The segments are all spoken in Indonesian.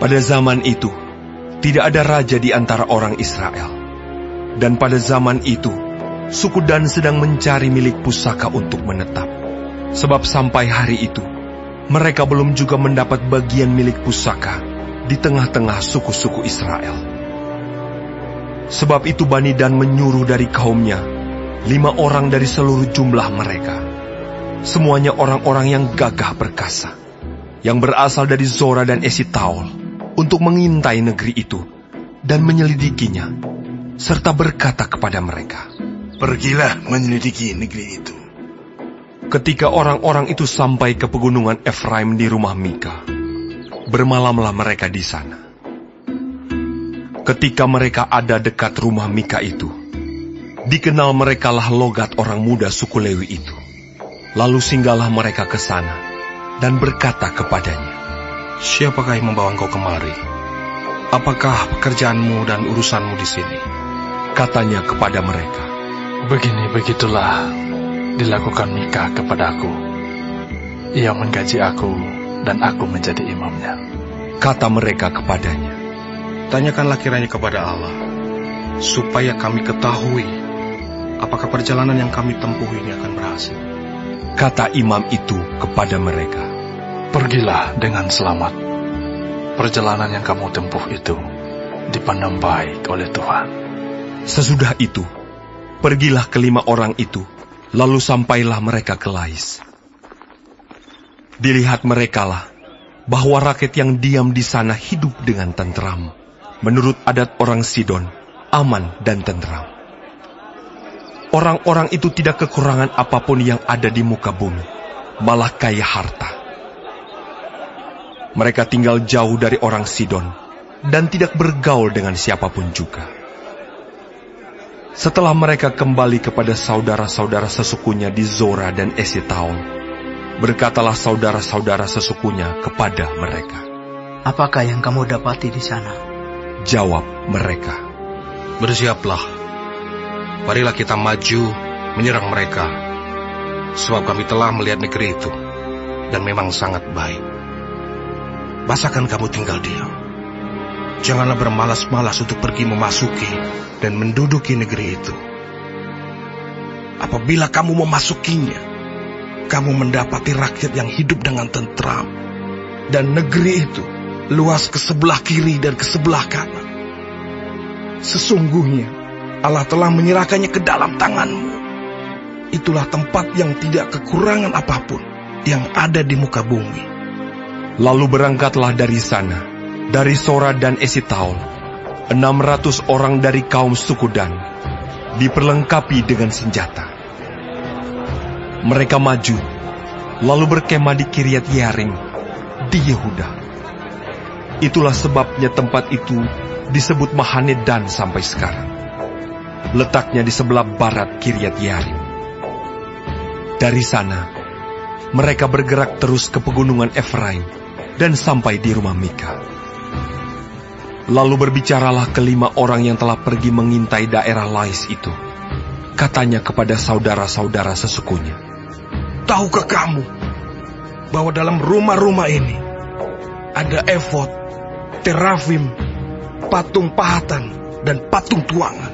Pada zaman itu, tidak ada raja di antara orang Israel. Dan pada zaman itu, suku Dan sedang mencari milik pusaka untuk menetap. Sebab sampai hari itu, mereka belum juga mendapat bagian milik pusaka di tengah-tengah suku-suku Israel. Sebab itu Bani Dan menyuruh dari kaumnya 5 orang dari seluruh jumlah mereka. Semuanya orang-orang yang gagah perkasa, yang berasal dari Zora dan Esitaol, untuk mengintai negeri itu dan menyelidikinya, serta berkata kepada mereka, "Pergilah menyelidiki negeri itu." Ketika orang-orang itu sampai ke pegunungan Efraim di rumah Mika, bermalamlah mereka di sana. Ketika mereka ada dekat rumah Mika itu, dikenal merekalah logat orang muda suku Lewi itu. Lalu singgahlah mereka ke sana dan berkata kepadanya, "Siapakah yang membawa engkau kemari? Apakah pekerjaanmu dan urusanmu di sini?" Katanya kepada mereka, "Begitulah dilakukan Mika kepadaku. Ia menggaji aku dan aku menjadi imamnya." Kata mereka kepadanya, "Tanyakanlah kiranya kepada Allah, supaya kami ketahui apakah perjalanan yang kami tempuh ini akan berhasil." Kata imam itu kepada mereka, "Pergilah dengan selamat. Perjalanan yang kamu tempuh itu dipandang baik oleh Tuhan." Sesudah itu, pergilah ke-5 orang itu, lalu sampailah mereka ke Lais. Dilihat merekalah bahwa rakyat yang diam di sana hidup dengan tentram, menurut adat orang Sidon, aman dan tentram. Orang-orang itu tidak kekurangan apapun yang ada di muka bumi, malah kaya harta. Mereka tinggal jauh dari orang Sidon dan tidak bergaul dengan siapapun juga. Setelah mereka kembali kepada saudara-saudara sesukunya di Zora dan Esitaol, berkatalah saudara-saudara sesukunya kepada mereka, "Apakah yang kamu dapati di sana?" Jawab mereka, "Bersiaplah. Marilah kita maju menyerang mereka, sebab kami telah melihat negeri itu, dan memang sangat baik. Masakan kamu tinggal diam? Janganlah bermalas-malas untuk pergi memasuki dan menduduki negeri itu. Apabila kamu memasukinya, kamu mendapati rakyat yang hidup dengan tentram, dan negeri itu luas ke sebelah kiri dan ke sebelah kanan. Sesungguhnya Allah telah menyerahkannya ke dalam tanganmu. Itulah tempat yang tidak kekurangan apapun yang ada di muka bumi." Lalu berangkatlah dari sana, dari Zora dan Esitaol, 600 orang dari kaum suku Dan, diperlengkapi dengan senjata. Mereka maju, lalu berkemah di Kiryat Yearim, di Yehuda. Itulah sebabnya tempat itu disebut Mahane Dan sampai sekarang. Letaknya di sebelah barat Kiryat Yearim. Dari sana, mereka bergerak terus ke pegunungan Efraim dan sampai di rumah Mika. Lalu berbicaralah ke-5 orang yang telah pergi mengintai daerah Lais itu. Katanya kepada saudara-saudara sesukunya, "Tahukah kamu bahwa dalam rumah-rumah ini ada efod, terafim, patung pahatan, dan patung tuangan?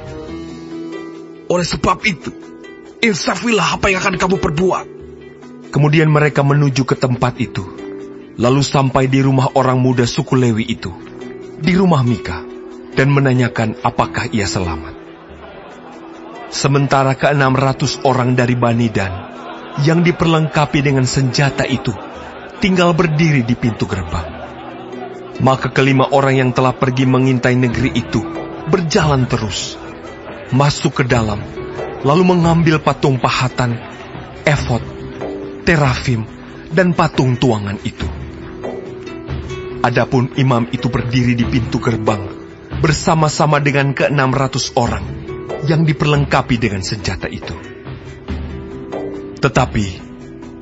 Oleh sebab itu, insafilah apa yang akan kamu perbuat." Kemudian mereka menuju ke tempat itu, lalu sampai di rumah orang muda suku Lewi itu, di rumah Mika, dan menanyakan apakah ia selamat. Sementara ke-600 orang dari Bani Dan, yang diperlengkapi dengan senjata itu, tinggal berdiri di pintu gerbang. Maka ke-5 orang yang telah pergi mengintai negeri itu, berjalan terus, masuk ke dalam, lalu mengambil patung pahatan, efod, terafim, dan patung tuangan itu. Adapun imam itu berdiri di pintu gerbang, bersama-sama dengan ke-600 orang yang diperlengkapi dengan senjata itu. Tetapi,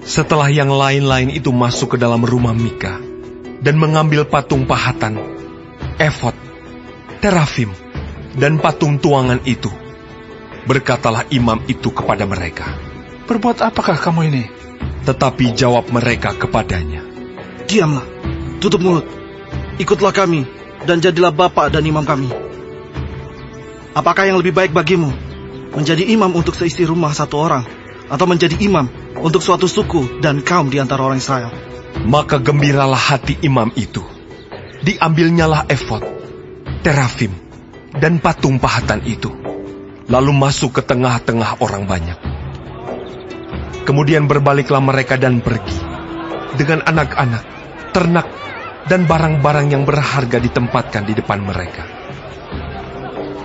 setelah yang lain-lain itu masuk ke dalam rumah Mika, dan mengambil patung pahatan, efod, terafim, dan patung tuangan itu, berkatalah imam itu kepada mereka, "Berbuat apakah kamu ini?" Tetapi jawab mereka kepadanya, "Diamlah, tutup mulut. ikutlah kami dan jadilah bapa dan imam kami. Apakah yang lebih baik bagimu, menjadi imam untuk seisi rumah satu orang, atau menjadi imam untuk suatu suku dan kaum di antara orang Israel?" Maka gembiralah hati imam itu. Diambilnyalah efod, terafim, dan patung pahatan itu, lalu masuk ke tengah-tengah orang banyak. Kemudian berbaliklah mereka dan pergi, dengan anak-anak, ternak, dan barang-barang yang berharga ditempatkan di depan mereka.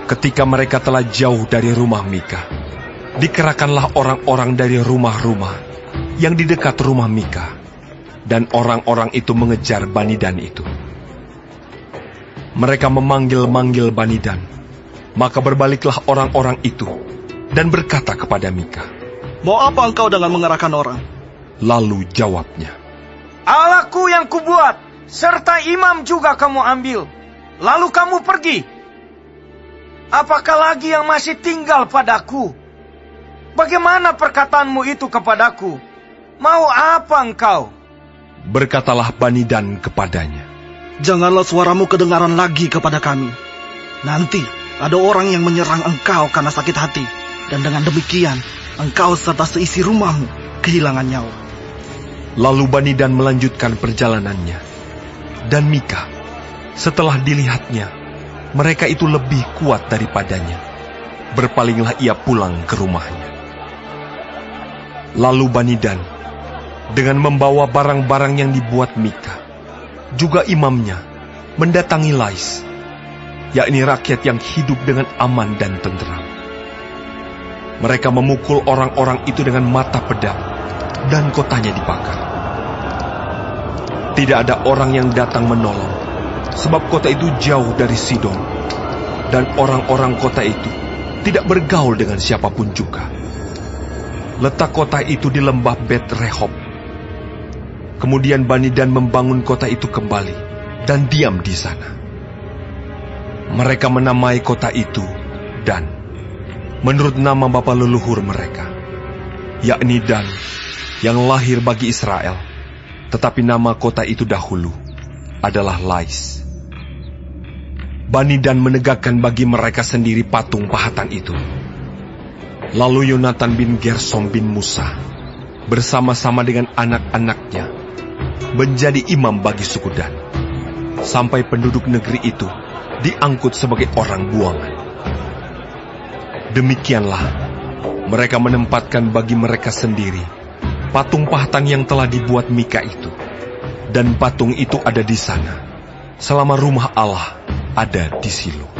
Ketika mereka telah jauh dari rumah Mika, dikerahkanlah orang-orang dari rumah-rumah yang di dekat rumah Mika, dan orang-orang itu mengejar Bani Dan itu. Mereka memanggil-manggil Bani Dan, maka berbaliklah orang-orang itu dan berkata kepada Mika, "Mau apa engkau dengan mengerahkan orang?" Lalu jawabnya, "Allahku yang kubuat, serta imam juga kamu ambil, lalu kamu pergi. Apakah lagi yang masih tinggal padaku? Bagaimana perkataanmu itu kepadaku? Mau apa engkau?" Berkatalah Bani Dan kepadanya, "Janganlah suaramu kedengaran lagi kepada kami. Nanti ada orang yang menyerang engkau karena sakit hati, dan dengan demikian engkau serta seisi rumahmu kehilangan nyawa." Lalu Bani Dan melanjutkan perjalanannya. Dan Mika, setelah dilihatnya, mereka itu lebih kuat daripadanya, berpalinglah ia pulang ke rumahnya. Lalu Bani Dan, dengan membawa barang-barang yang dibuat Mika, juga imamnya, mendatangi Lais, yakni rakyat yang hidup dengan aman dan tenteram. Mereka memukul orang-orang itu dengan mata pedang, dan kotanya dibakar. Tidak ada orang yang datang menolong, sebab kota itu jauh dari Sidon, dan orang-orang kota itu tidak bergaul dengan siapapun juga. Letak kota itu di lembah Bet Rehob. Kemudian Bani Dan membangun kota itu kembali dan diam di sana. Mereka menamai kota itu Dan, menurut nama bapa leluhur mereka, yakni Dan, yang lahir bagi Israel, tetapi nama kota itu dahulu adalah Lais. Bani Dan menegakkan bagi mereka sendiri patung pahatan itu. Lalu Yonatan bin Gersom bin Musa bersama-sama dengan anak-anaknya menjadi imam bagi suku Dan, sampai penduduk negeri itu diangkut sebagai orang buangan. Demikianlah mereka menempatkan bagi mereka sendiri patung pahatan yang telah dibuat Mika itu, dan patung itu ada di sana selama rumah Allah ada di Silo.